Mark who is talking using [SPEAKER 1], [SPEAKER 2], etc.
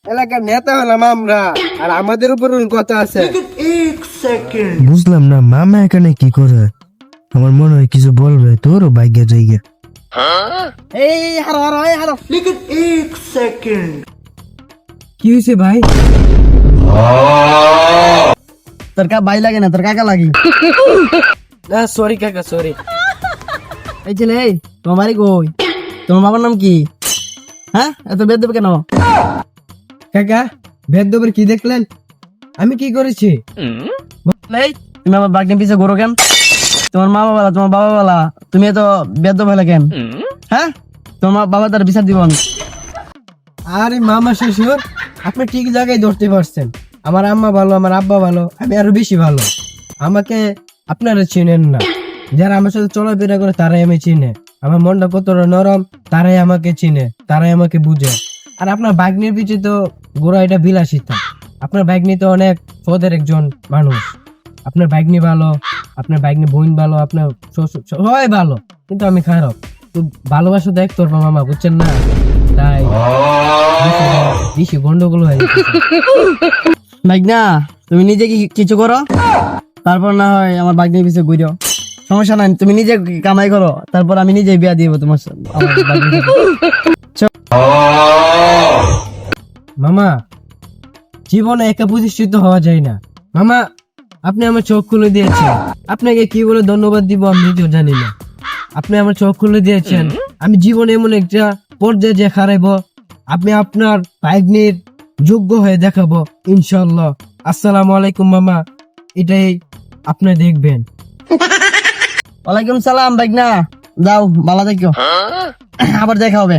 [SPEAKER 1] এলাকার নেতা হলাম আমরা, আর আমাদের উপর কথা আছে।
[SPEAKER 2] বুঝলাম না মামা এখানে কি করে? আমার মনে হয় কিছু বলবে, তোরও ভাগ্যে জায়গা।
[SPEAKER 1] এই হারো হারো এই হারো। কি হয়েছে ভাই?
[SPEAKER 3] তোর কা ভাই লাগে না, তোর কাকা লাগি।
[SPEAKER 1] না সরি কাকা, সরি।
[SPEAKER 3] এই ছেলে, এই তোমার বাড়ি কই? তোমার বাবার নাম কি? হ্যাঁ, এত বেদ দেবে কেন?
[SPEAKER 1] কাকা ভেদ দেবের কি দেখলেন? আমি কি করেছি?
[SPEAKER 3] এই, তুমি আমার বাগনে পিছে ঘোরো কেন? তোমার মা বাবা, তোমার বাবা বালা, তুমি এত বেদ ফেলে কেন? হ্যাঁ, তোমার বাবা তার বিচার দিবন।
[SPEAKER 1] আরে মামা শ্বশুর, আপনি ঠিক জায়গায় ধরতে পারছেন। আমার আম্মা ভালো, আমার আব্বা ভালো, আমি আরো বেশি ভালো। আমাকে আপনারা চিনেন না। যারা আমার সাথে চলাফেরা করে তারাই আমি চিনে। আমার মনটা কতটা নরম তারাই আমাকে চিনে, তারাই আমাকে বুঝে। আর আপনার ভাগ্নির পিছে তো গোড়া এটা বিলাসিতা। আপনার ভাগ্নি তো অনেক পদের একজন মানুষ। আপনার ভাগ্নি ভালো, আপনার ভাগ্নি বোন ভালো, আপনার শ্বশুর সবাই ভালো, কিন্তু আমি খারাপ। তো ভালোবাসা দেখ তোর মামা, বুঝছেন না? তাই বেশি গন্ডগোল হয়ে যাচ্ছে।
[SPEAKER 3] ভাগনা, তুমি নিজে কি কিছু করো, তারপর না হয় আমার বাগনের পিছে ঘুরো। সমস্যা নাই, তুমি নিজে কামাই করো, তারপর আমি নিজে বিয়া দিব তোমার সাথে, আমার বাগনির সাথে।
[SPEAKER 1] মামা, জীবনে একা প্রতিষ্ঠিত হওয়া যায় না। মামা, আপনি আমার চোখ খুলে দিয়েছেন। আপনাকে কি বলে ধন্যবাদ দিব আমি নিজেও জানি না। আপনি আমার চোখ খুলে দিয়েছেন। আমি জীবনে এমন একটা পর্যায়ে যে হারাইবো, আপনি আপনার ভাগ্নির যোগ্য হয়ে দেখাবো ইনশাল্লাহ। আসসালামু আলাইকুম মামা, এটাই আপনি দেখবেন।
[SPEAKER 3] ওয়ালাইকুম সালাম ভাগনা, যাও ভালো থেকো, আবার দেখা হবে।